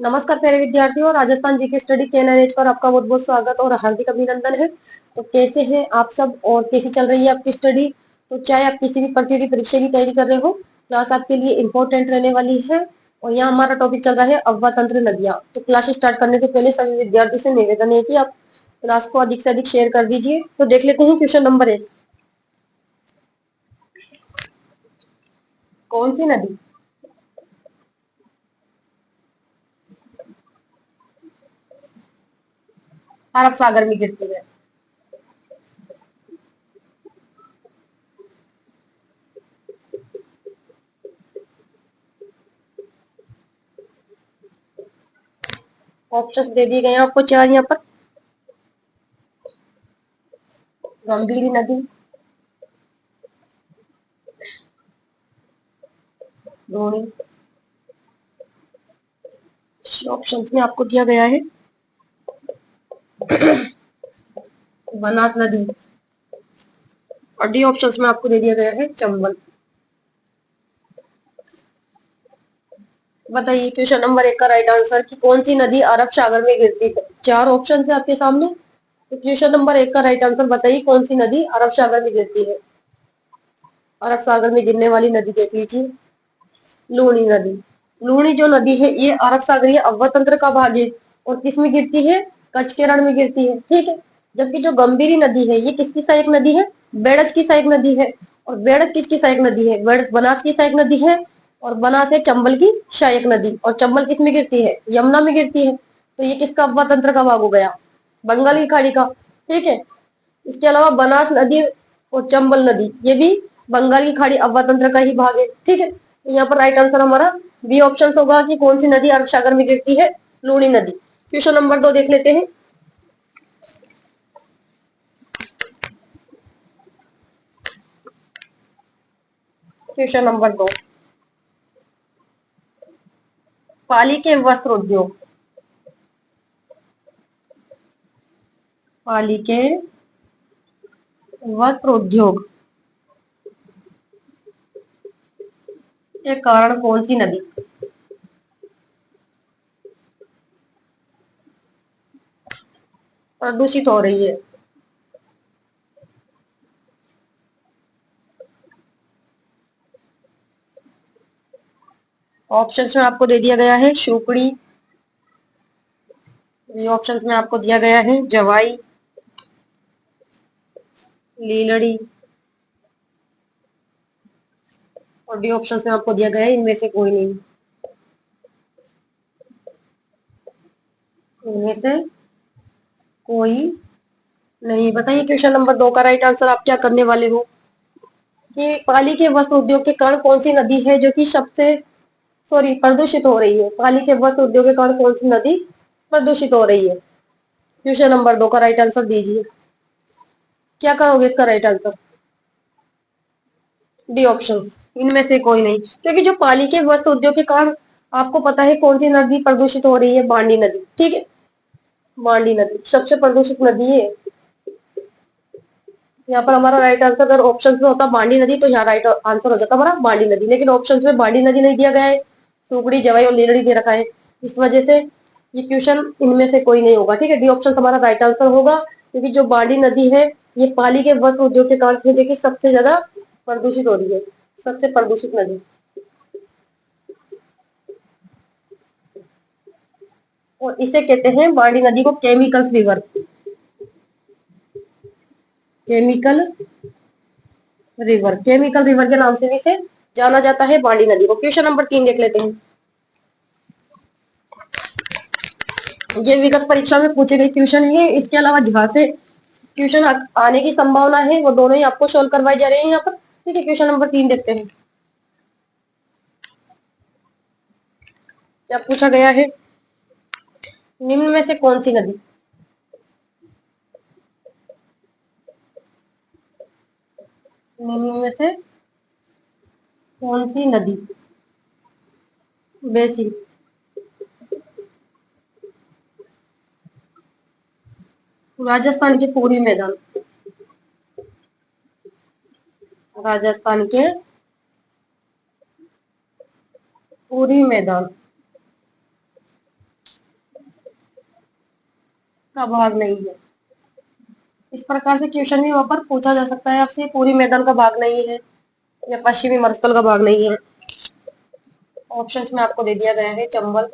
नमस्कार प्यारे विद्यार्थियों, राजस्थान जी के स्टडी के पर आपका बहुत बहुत स्वागत और हार्दिक अभिनंदन है। तो कैसे हैं आप सब और कैसी चल रही है आपकी स्टडी। तो चाहे आप किसी भी प्रतियोगी परीक्षा की तैयारी कर रहे हो, क्लास आपके लिए इम्पोर्टेंट रहने वाली है। और यहाँ हमारा टॉपिक चल रहा है अफवाह तंत्र नदियाँ। तो क्लास स्टार्ट करने से पहले सभी विद्यार्थियों से निवेदन है कि आप क्लास को अधिक से अधिक शेयर कर दीजिए। तो देख लेते हैं क्वेश्चन नंबर 1। कौन सी नदी अरब सागर में गिरती है? ऑप्शन दे दिए गए हैं आपको चार यहाँ पर। गंभीरी नदी, धोनी, ऑप्शंस में आपको दिया गया है बनास नदी, और डी ऑप्शंस में आपको दे दिया गया है चंबल। बताइए क्वेश्चन नंबर 1 का राइट आंसर कि कौन सी नदी अरब सागर में गिरती है। चार ऑप्शन है आपके सामने। तो क्वेश्चन नंबर 1 का राइट आंसर बताइए कौन सी नदी अरब सागर में गिरती है। अरब सागर में गिरने वाली नदी देख लीजिए, लूणी नदी। लूणी जो नदी है ये अरब सागरीय अववाह तंत्र का भाग है और किस में गिरती है? कच्छ के रण में गिरती है, ठीक है। जबकि जो गंभीरी नदी है ये किसकी सहायक नदी है? बेड़ज की सहायक नदी है। और बेड़ज किसकी सहायक नदी है? बेड़ज बनास की सहायक नदी है। और बनास है चंबल की सहायक नदी। और चंबल किस में गिरती है? यमुना में गिरती है। तो ये किसका अववाह तंत्र का भाग हो गया? बंगाल की खाड़ी का, ठीक है। इसके अलावा बनास नदी और चंबल नदी ये भी बंगाल की खाड़ी अववाह तंत्र का ही भाग है, ठीक है। तो यहाँ पर राइट आंसर हमारा बी ऑप्शन होगा कि कौन सी नदी अरब सागर में गिरती है? लूणी नदी। क्वेश्चन नंबर 2 देख लेते हैं। क्वेश्चन नंबर 2, पाली के वस्त्र उद्योग, पाली के वस्त्र उद्योग के कारण कौन सी नदी प्रदूषित हो रही है? ऑप्शंस में आपको दे दिया गया है शुकड़ी, बी ऑप्शंस में आपको दिया गया है जवाई, लीलड़ी, और डी ऑप्शंस में आपको दिया गया है इनमें से कोई नहीं। इनमें से कोई नहीं। बताइए क्वेश्चन नंबर 2 का राइट आंसर आप क्या करने वाले हो कि पाली के वस्त्र उद्योग के कारण कौन सी नदी है जो कि सबसे प्रदूषित हो रही है? पाली के वस्त्र उद्योग के कारण कौन सी नदी प्रदूषित हो रही है? क्वेश्चन नंबर 2 का राइट आंसर दीजिए। क्या करोगे इसका राइट आंसर? डी ऑप्शंस, इनमें से कोई नहीं। क्योंकि जो पाली के वस्त्र उद्योग के कारण आपको पता है कौन सी नदी प्रदूषित हो रही है? बांडी नदी, ठीक है। बांडी नदी सबसे प्रदूषित नदी है। यहाँ पर हमारा राइट आंसर अगर ऑप्शंस में होता बांडी नदी तो यहाँ राइट आंसर हो जाता हमारा बांडी नदी, लेकिन ऑप्शंस में बांडी नदी नहीं दिया गया है, सुगड़ी, जवाई और लीलड़ी दे रखा है। इस वजह से ये क्वेश्चन इनमें से कोई नहीं होगा, ठीक है। डी ऑप्शन हमारा राइट आंसर होगा क्योंकि जो बांडी नदी है ये पाली के वस्त्र उद्योग के कारण है जो कि सबसे ज्यादा प्रदूषित हो रही है, सबसे प्रदूषित नदी। और इसे कहते हैं बांडी नदी को chemical river, chemical river, chemical river के नाम से भी इसे जाना जाता है बांडी नदी को। क्वेश्चन नंबर 3 देख लेते हैं। ये विगत परीक्षा में पूछे गए क्वेश्चन है। इसके अलावा जहां से क्वेश्चन आने की संभावना है वो दोनों ही आपको सोल्व करवाए जा रहे हैं यहाँ पर, ठीक है। क्वेश्चन नंबर 3 देखते हैं क्या पूछा गया है। निम्न में से कौन सी नदी निम्न में से कौन सी नदी बेसिन राजस्थान के पूर्वी मैदान, राजस्थान के पूर्वी मैदान का भाग नहीं है। इस प्रकार से क्वेश्चन भी वहां पर पूछा जा सकता है आपसे, पूरी मैदान का भाग नहीं है या पश्चिमी मरुस्थल का भाग नहीं है। ऑप्शंस में आपको दे दिया गया है चंबल,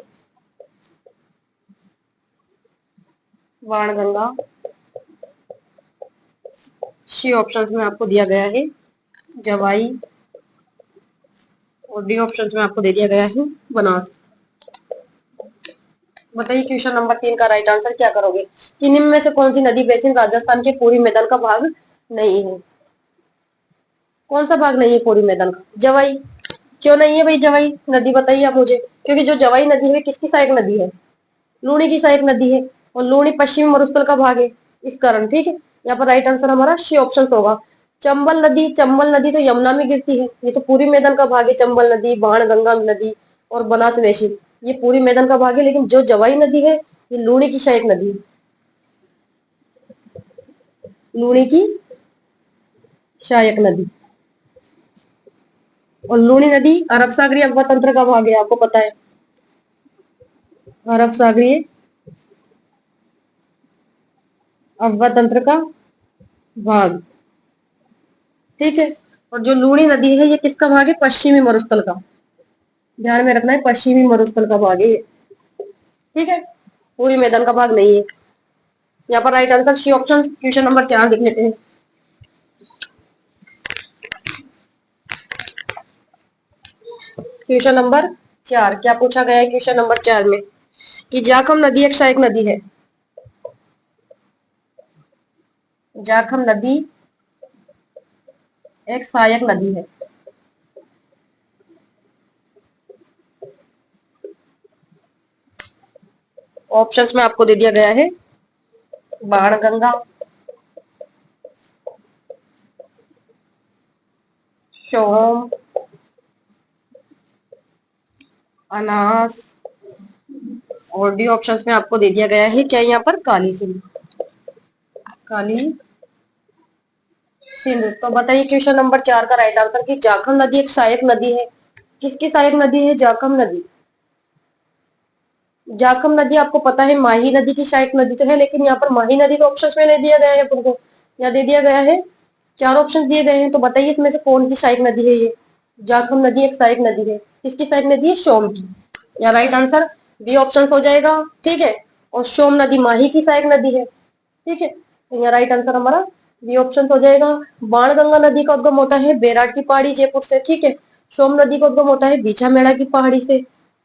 बाणगंगा। सी ऑप्शंस में आपको दिया गया है जवाई, और डी ऑप्शंस में आपको दे दिया गया है बनास। बताइए क्वेश्चन नंबर 3 का राइट आंसर क्या करोगे? कि निम्न में से कौन सी नदी बेसिन राजस्थान के पूरी मैदान का भाग नहीं है? कौन सा भाग नहीं है पूरी मैदान का? जवाई। क्यों नहीं है भाई जवाई नदी, बताइए आप मुझे। क्योंकि जो जवाई नदी है किसकी सहायक नदी है? लूणी की सहायक नदी है, और लूणी पश्चिमी मरुस्थल का भाग है, इस कारण। ठीक है, यहाँ पर राइट आंसर हमारा सी ऑप्शन होगा। चंबल नदी, चंबल नदी तो यमुना में गिरती है, ये तो पूरी मैदान का भाग है। चंबल नदी, बाण गंगा नदी और बनास वेशी, ये पूरी मैदान का भाग है। लेकिन जो जवाई नदी है ये लूणी की सहायक नदी है, लूणी की सहायक नदी। और लूणी नदी अरब सागरीय अफवाह तंत्र का भाग है, आपको पता है। अरब सागरीय अफवाह तंत्र का भाग। ठीक है, और जो लूणी नदी है ये किसका भाग है? पश्चिमी मरुस्थल का। ध्यान में रखना है, पश्चिमी मरुस्थल का भाग है। ठीक है, पूरी मैदान का भाग नहीं है। यहाँ पर right answer C option, question number 4 देख लेते हैं। क्वेश्चन नंबर 4 क्या पूछा गया है? क्वेश्चन नंबर 4 में कि जाखम नदी एक सहायक नदी है। जाखम नदी एक सहायक नदी है। ऑप्शंस में आपको दे दिया गया है बाणगंगा, सोम, अनास, और डी ऑप्शंस में आपको दे दिया गया है क्या यहाँ पर? काली सिंधु। काली सिंधु। तो बताइए क्वेश्चन नंबर 4 का राइट आंसर कि जाखम नदी एक सहायक नदी है। किसकी सहायक नदी है जाखम नदी? जाखम नदी आपको पता है माही नदी की सहायक नदी तो है, लेकिन यहाँ पर माही नदी तो ऑप्शन में नहीं दिया गया है तुमको। यहाँ दे दिया गया है, 4 ऑप्शन दिए गए हैं। तो बताइए इसमें से कौन की सहायक नदी है ये? जाखम नदी एक सहायक नदी है। किसकी सहायक नदी है? सोम की। या राइट आंसर बी ऑप्शन हो जाएगा। ठीक है, और सोम नदी माही की सहायक नदी है। ठीक है, तो यहाँ राइट आंसर हमारा बी ऑप्शन हो जाएगा। बाणगंगा नदी का उद्गम होता है बेराट की पहाड़ी जयपुर से। ठीक है, सोम नदी का उद्गम होता है बीछा मेड़ा की पहाड़ी से।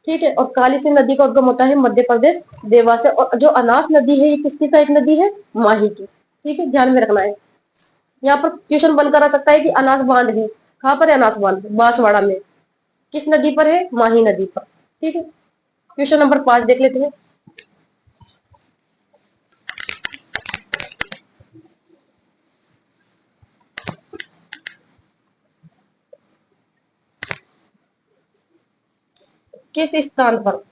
ठीक है, और काली सिंध नदी का उद्गम होता है मध्य प्रदेश देवास से। और जो अनास नदी है ये किसकी सहायक नदी है? माही की। ठीक है, ध्यान में रखना है। यहाँ पर क्वेश्चन बनकर आ सकता है कि अनास बांध है, कहाँ पर है अनास बांध? बांसवाड़ा में। किस नदी पर है? माही नदी पर। ठीक है, क्वेश्चन नंबर 5 देख लेते हैं। किस स्थान पर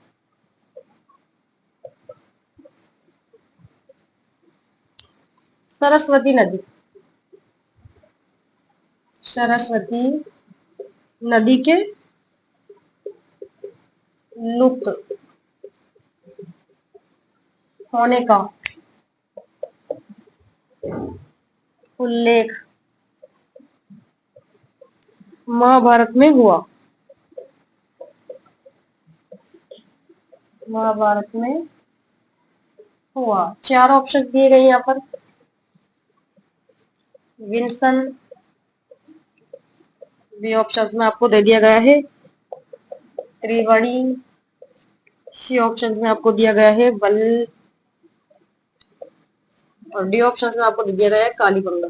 सरस्वती नदी, सरस्वती नदी के लुप्त होने का उल्लेख महाभारत में हुआ? महाभारत में हुआ। 4 ऑप्शन दिए गए यहाँ पर। विंसन, बी ऑप्शन में आपको दे दिया गया है त्रिवेणी, सी ऑप्शन में आपको दिया गया है बल, और डी ऑप्शन में आपको दे दिया गया है कालीबंगा।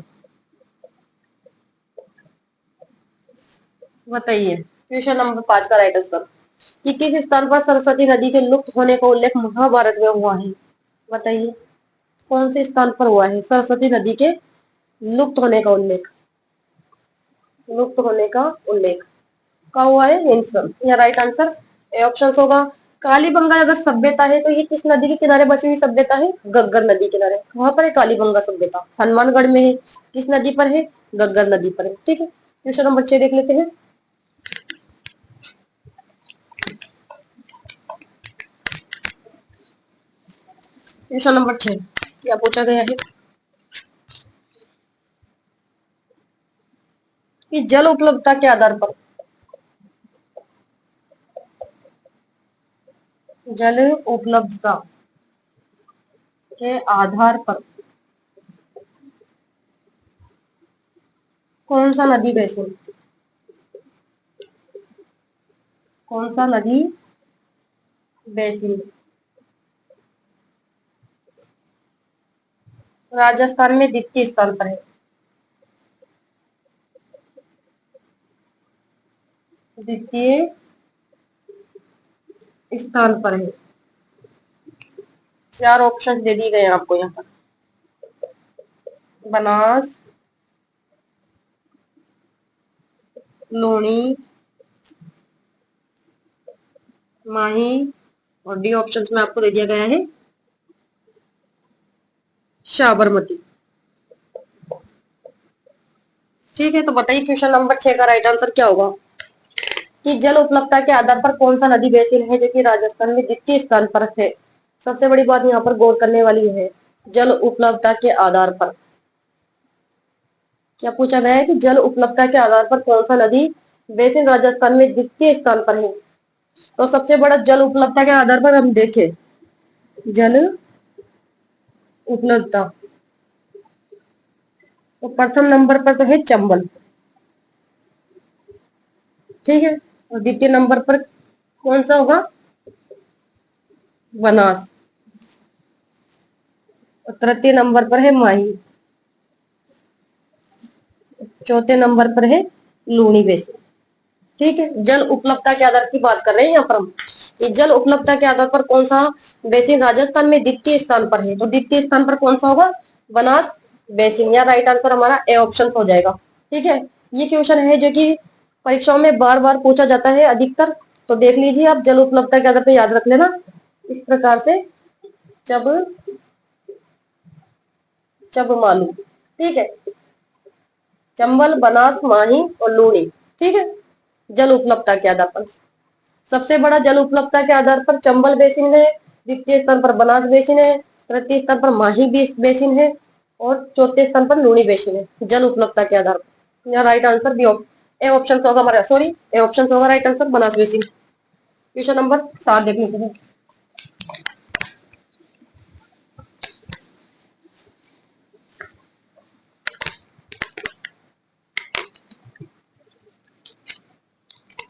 बताइए क्वेश्चन नंबर 5 का राइट आंसर कि किस स्थान पर सरस्वती नदी के लुप्त होने का उल्लेख महाभारत में हुआ है? बताइए कौन से स्थान पर हुआ है सरस्वती नदी के लुप्त होने का उल्लेख? लुप्त होने का उल्लेख का हुआ है हिंसन। या राइट आंसर ए ऑप्शन होगा कालीबंगा। अगर सभ्यता है तो ये किस नदी के किनारे बसी हुई सभ्यता है? गग्गर नदी किनारे। वहां पर है कालीबंगा सभ्यता, हनुमानगढ़ में है। किस नदी पर है? गग्गर नदी पर है। ठीक है, क्वेश्चन नंबर 6 देख लेते हैं। क्वेश्चन नंबर 6 क्या पूछा गया है कि जल उपलब्धता के आधार पर, जल उपलब्धता के आधार पर कौन सा नदी बेसिन, कौन सा नदी बेसिन राजस्थान में द्वितीय स्थान पर है, द्वितीय स्थान पर है। चार ऑप्शन दे दिए गए हैं आपको यहाँ पर, बनास, लूणी, माही, और डी ऑप्शन में आपको दे दिया गया है साबरमती। ठीक है, तो बताइए क्वेश्चन नंबर 6 का राइट आंसर क्या होगा कि जल उपलब्धता के आधार पर कौन सा नदी बेसिन है जो कि राजस्थान में द्वितीय स्थान पर है। सबसे बड़ी बात यहाँ पर गौर करने वाली है, जल उपलब्धता के आधार पर क्या पूछा गया है कि जल उपलब्धता के आधार पर कौन सा नदी बेसिन राजस्थान में द्वितीय स्थान पर है। तो सबसे बड़ा जल उपलब्धता के आधार पर हम देखें, जल उपलब्धता, तो प्रथम नंबर पर तो है चंबल, ठीक है, और द्वितीय नंबर पर कौन सा होगा, बनास, और तृतीय नंबर पर है माही, चौथे नंबर पर है लूणी बेसिन। ठीक है, जल उपलब्धता के आधार की बात कर रहे हैं यहाँ पर हम, ये जल उपलब्धता के आधार पर कौन सा बेसिन राजस्थान में द्वितीय स्थान पर है, तो द्वितीय स्थान पर कौन सा होगा, बनास बेसिन। या राइट आंसर हमारा ए ऑप्शन हो जाएगा। ठीक है, ये क्वेश्चन है जो कि परीक्षाओं में बार बार पूछा जाता है अधिकतर, तो देख लीजिए आप, जल उपलब्धता के आधार पर याद रख लेना इस प्रकार से, जब जब मालूम। ठीक है, चंबल, बनास, माही और लूणी। ठीक है, जल उपलब्धता के आधार पर सबसे बड़ा जल उपलब्धता के आधार पर चंबल बेसिन है, द्वितीय स्थान पर बनास बेसिन है, तृतीय स्थान पर माही बेसिन है, और चौथे स्थान पर लूणी बेसिन है जल उपलब्धता के आधार पर। यहाँ right answer B, A option होगा हमारा, सॉरी ए ऑप्शन होगा right answer, Banas basin. Question number 7 देख लीजिए।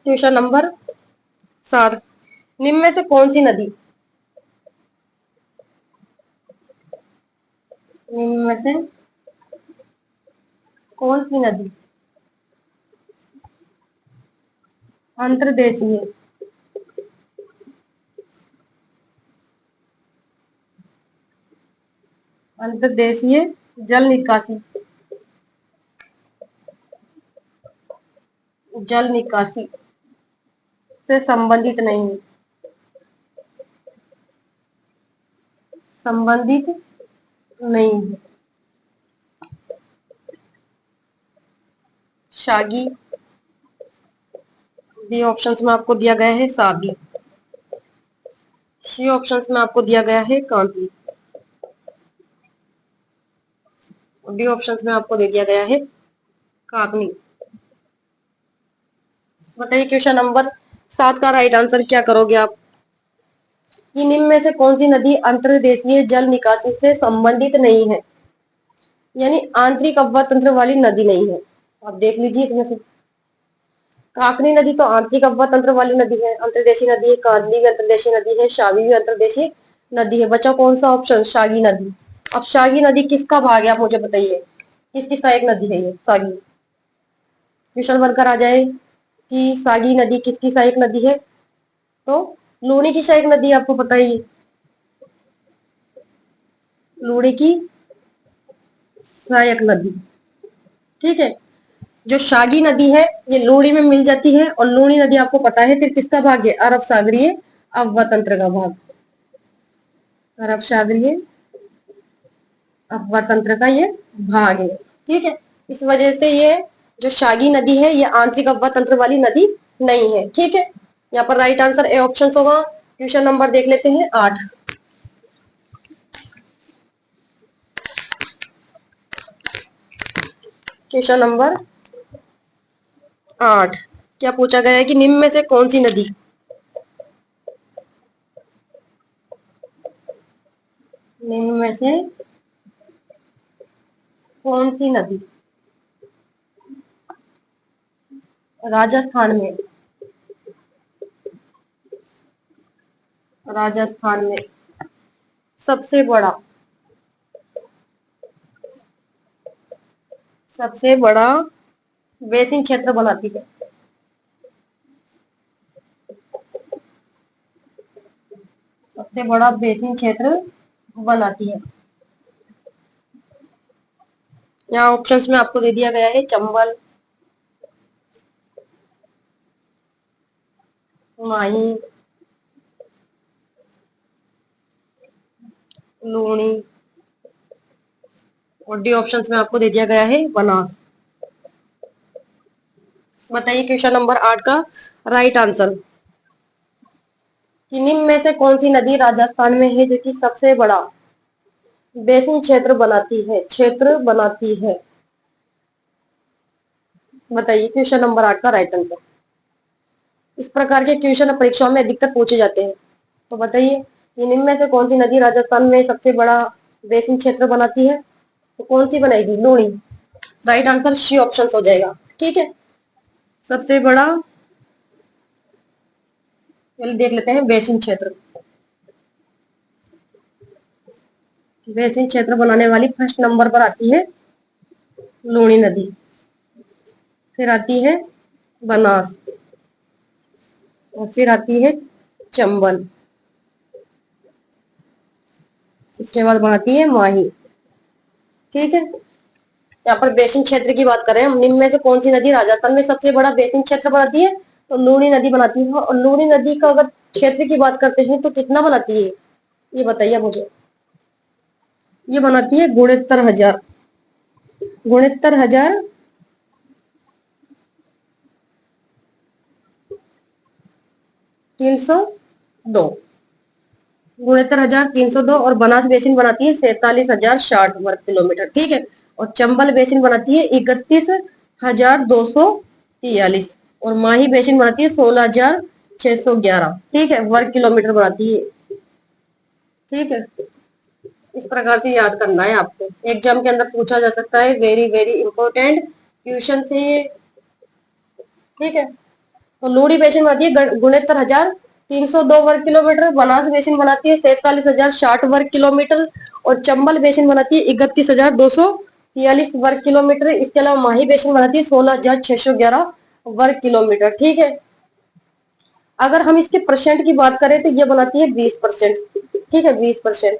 क्वेश्चन नंबर 7, निम्न में से कौन सी नदी, निम्न में से कौन सी नदी अंतर्देशीय, अंतर्देशीय जल निकासी, जल निकासी से संबंधित नहीं है, संबंधित नहीं है। शागी, बी ऑप्शंस में आपको दिया गया है सागी, सी ऑप्शंस में आपको दिया गया है कांति, डी ऑप्शंस में आपको दे दिया गया है काकनी। बताइए क्वेश्चन नंबर 7 का राइट आंसर क्या करोगे आप कि निम्न में से कौन सी नदी अंतर्देशीय जल निकासी से संबंधित नहीं है, यानी आंतरिक अफवाह तंत्र वाली नदी नहीं है। आप देख लीजिए इसमें से, काकनी नदी तो आंतरिक अफवाह तंत्र वाली नदी है, अंतर्देशीय नदी है, कांजली भी अंतर्देशीय नदी है, शावी भी अंतर्देशीय नदी है। बचा कौन सा ऑप्शन, शागी नदी। अब शागी नदी किसका भाग है आप मुझे बताइए, किसकी सहायक नदी है ये शागी। क्वेश्चन बनकर आ जाए कि सागी नदी किसकी सहायक नदी है, तो लूणी की सहायक नदी आपको पता ही, लूणी की सहायक नदी। ठीक है, जो शागी नदी है ये लूणी में मिल जाती है, और लूणी नदी आपको पता है फिर किसका भाग है, अरब सागरीय अफवाह तंत्र का भाग, अरब सागरीय अफवाह तंत्र का ये भाग है। ठीक है, इस वजह से ये जो शागी नदी है ये आंतरिक अफवाह तंत्र वाली नदी नहीं है। ठीक है, यहाँ पर राइट आंसर ए ऑप्शन होगा। क्वेश्चन नंबर देख लेते हैं 8, क्वेश्चन नंबर 8, क्या पूछा गया है कि निम्न में से कौन सी नदी निम्न में से कौन सी नदी राजस्थान में राजस्थान में सबसे बड़ा बेसिन क्षेत्र बनाती है। सबसे बड़ा बेसिन क्षेत्र बनाती है। यहाँ ऑप्शंस में आपको दे दिया गया है चंबल, माही, लूणी, और डी ऑप्शंस में आपको दे दिया गया है बनास। बताइए क्वेश्चन नंबर 8 का राइट आंसर कि निम्न में से कौन सी नदी राजस्थान में है जो कि सबसे बड़ा बेसिन क्षेत्र बनाती है। बताइए क्वेश्चन नंबर 8 का राइट आंसर। इस प्रकार के क्वेश्चन परीक्षाओं में अधिकतर पूछे जाते हैं। तो बताइए कि निम्न में से कौन सी नदी राजस्थान में सबसे बड़ा बेसिन क्षेत्र बनाती है। तो कौन सी बनाएगी? Luni. Right answer C option हो जाएगा। ठीक है, सबसे बड़ा पहले देख लेते हैं बेसिन क्षेत्र। बेसिन क्षेत्र बनाने वाली फर्स्ट नंबर पर आती है लूणी नदी, फिर आती है बनास, और फिर आती है चंबल, इसके बाद बनाती है माही। ठीक है, यहाँ पर बेसिन क्षेत्र की बात करें हम, निम्न में से कौन सी नदी राजस्थान में सबसे बड़ा बेसिन क्षेत्र बनाती है? तो लूणी नदी बनाती है। और लूणी नदी का अगर क्षेत्र की बात करते हैं तो कितना बनाती है, ये बताइए मुझे। ये बनाती है 69,000 69,000 302 69,302। और बनास बेसिन बनाती है 47,060 वर्ग किलोमीटर। ठीक है, और चंबल बेसिन बनाती है 31,243, और माही बेसिन बनाती है 16,611। ठीक है, वर्ग किलोमीटर बनाती है। ठीक है, इस प्रकार से याद करना है आपको, एग्जाम के अंदर पूछा जा सकता है, वेरी वेरी इंपॉर्टेंट क्वेश्चन से ये। ठीक है, तो लूड़ी बेसिन बनाती है 69,302 वर्ग किलोमीटर, बनास बेसिन बनाती है 47,060 वर्ग किलोमीटर, और चंबल बेसिन बनाती है 31,243 वर्ग किलोमीटर। इसके अलावा माही बेसिन बनाती है 16,611 वर्ग किलोमीटर। ठीक है, अगर हम इसके परसेंट की बात करें तो ये बनाती है 20%। ठीक है, 20%।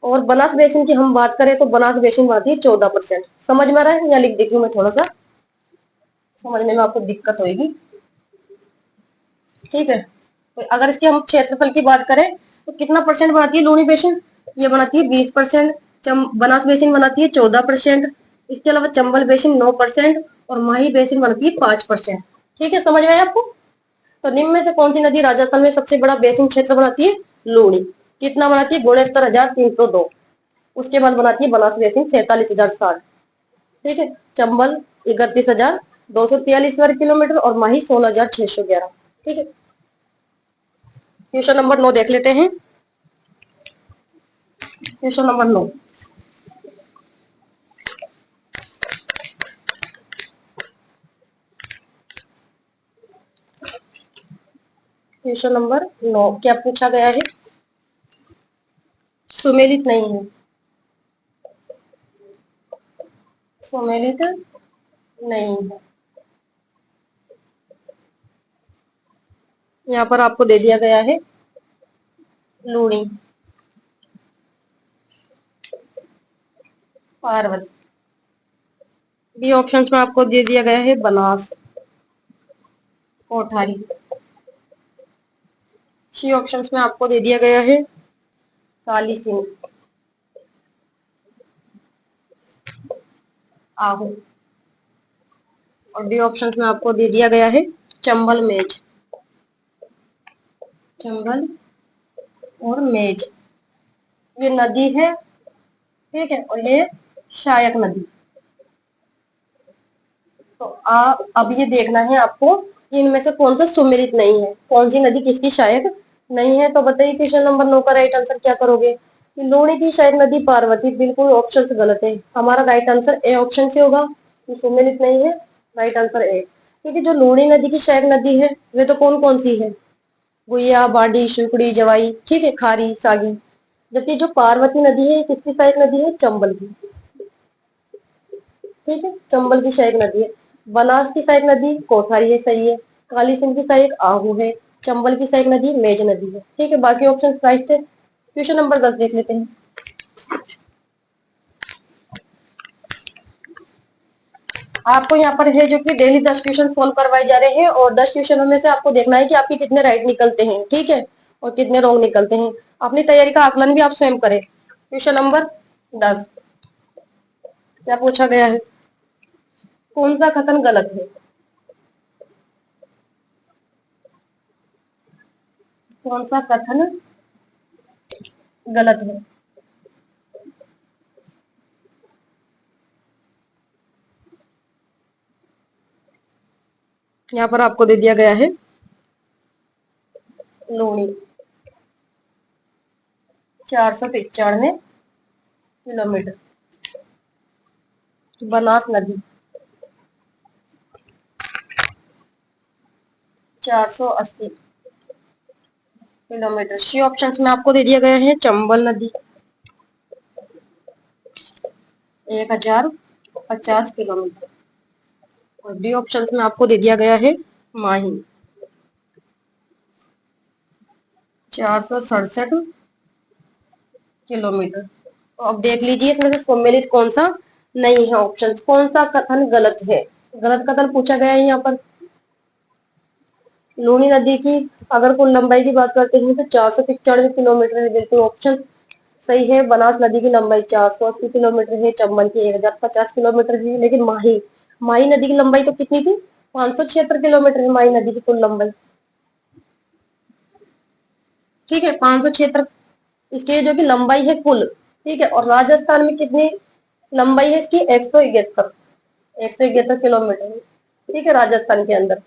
और बनास बेसिन की हम बात करें तो बनास बेसिन बनाती है 14%। समझ में आ रहा है? या लिख देती हूँ मैं, थोड़ा सा समझने में आपको दिक्कत होगी। ठीक है, तो अगर इसके हम क्षेत्रफल की बात करें तो कितना परसेंट बनाती है लूणी बेसिन? ये बनाती है 20%। बनास बेसिन बनाती है 14%। इसके अलावा चंबल बेसिन 9%, और माही बेसिन बनाती है 5%। ठीक है, समझ में आया आपको? तो निम्न में से कौन सी नदी राजस्थान में सबसे बड़ा बेसिन क्षेत्र बनाती है? लूणी। कितना बनाती है? 69,302। उसके बाद बनाती है बनास बेसिन 47,060। ठीक है, चंबल 31,243 वर्ग किलोमीटर, और माही 16,611। ठीक है, क्वेश्चन नंबर 9 देख लेते हैं। क्वेश्चन नंबर 9, क्वेश्चन नंबर 9 क्या पूछा गया है? सुमेलित नहीं है, सुमेलित नहीं है। यहाँ पर आपको दे दिया गया है लूणी, पार्वती। बी ऑप्शन में आपको दे दिया गया है बनास, कोठारी। सी ऑप्शन में आपको दे दिया गया है काली सिंह, आहू। और डी ऑप्शन में आपको दे दिया गया है चंबल मेज, चंबल और मेज। ये नदी है। ठीक है, और ये सहायक नदी। तो अब ये देखना है आपको कि इनमें से कौन सा सुमेलित नहीं है, कौन सी नदी किसकी सहायक नहीं है। तो बताइए क्वेश्चन नंबर 9 का राइट आंसर क्या करोगे? कि लूणी की सहायक नदी पार्वती, बिल्कुल ऑप्शन से गलत है। हमारा राइट आंसर ए ऑप्शन से होगा कि सुमेलित नहीं है। Right answer A. क्योंकि जो लूणी नदी की सहायक नदी है वे तो कौन कौन सी है? गुइया, बांडी, शुकड़ी, जवाई, ठीक है, खारी, सागी। जबकि जो पार्वती नदी है किसकी सहायक नदी है? चंबल की। ठीक है, चंबल की सहायक नदी है। बनास की सहायक नदी कोठारी है, सही है। काली सिंध की सहायक आहू है। चंबल की सहायक नदी मेज नदी है। ठीक है, बाकी ऑप्शन राइट है। क्वेश्चन नंबर 10 देख लेते हैं। आपको यहाँ पर है जो कि डेली 10 क्वेश्चन सोल्व करवाए जा रहे हैं और 10 क्वेश्चनों में से आपको देखना है कि आपके कितने राइट निकलते हैं, ठीक है, और कितने रॉन्ग निकलते हैं। अपनी तैयारी का आकलन भी आप स्वयं करें। क्वेश्चन नंबर 10 क्या पूछा गया है? कौन सा कथन गलत है? कौन सा कथन गलत है? यहाँ पर आपको दे दिया गया है लूणी 495 किलोमीटर, बनास नदी 480 किलोमीटर। सी ऑप्शन में आपको दे दिया गया है चंबल नदी 1050 किलोमीटर और डी ऑप्शन में आपको दे दिया गया है माही 467 किलोमीटर। तो अब देख लीजिए इसमें से सम्मिलित कौन सा नहीं है, ऑप्शन कौन सा कथन गलत है। गलत कथन पूछा गया है यहाँ पर। लूनी नदी की अगर कुल लंबाई की बात करते हैं तो 495 किलोमीटर है, बिल्कुल ऑप्शन सही है। बनास नदी की लंबाई 480 किलोमीटर है। चंबल की 1050 किलोमीटर है। लेकिन माही माही नदी की लंबाई तो कितनी थी? 576 किलोमीटर है माही नदी की कुल लंबाई। ठीक है, 576 इसकी जो कि लंबाई है कुल। ठीक है, और राजस्थान में कितनी लंबाई है इसकी? 171 ठीक है, राजस्थान के अंदर।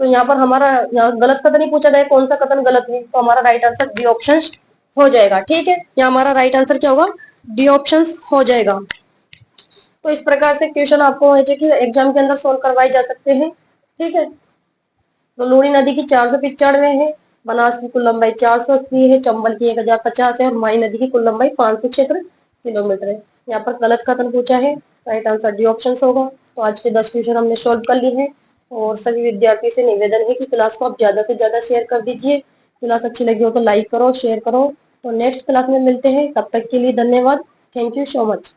तो यहाँ पर हमारा यहाँ गलत कथन ही पूछा गया, कौन सा कथन गलत है, तो हमारा राइट आंसर डी ऑप्शन हो जाएगा। ठीक है, यहाँ हमारा राइट आंसर क्या होगा? डी ऑप्शन हो जाएगा। तो इस प्रकार से क्वेश्चन आपको है जो कि एग्जाम के अंदर सोल्व करवाए जा सकते हैं। ठीक है, तो लूणी नदी की 495 है। बनास की कुल लंबाई 480 है। चंबल की 1050 है और माई नदी की कुल लंबाई 576 किलोमीटर है। यहाँ पर गलत कथन पूछा है, राइट आंसर डी ऑप्शन होगा। तो आज के 10 क्वेश्चन हमने सोल्व कर लिए हैं और सभी विद्यार्थी से निवेदन है कि क्लास को आप ज्यादा से ज्यादा शेयर कर दीजिए। क्लास अच्छी लगी हो तो लाइक करो, शेयर करो। तो नेक्स्ट क्लास में मिलते हैं, तब तक के लिए धन्यवाद। Thank you so much.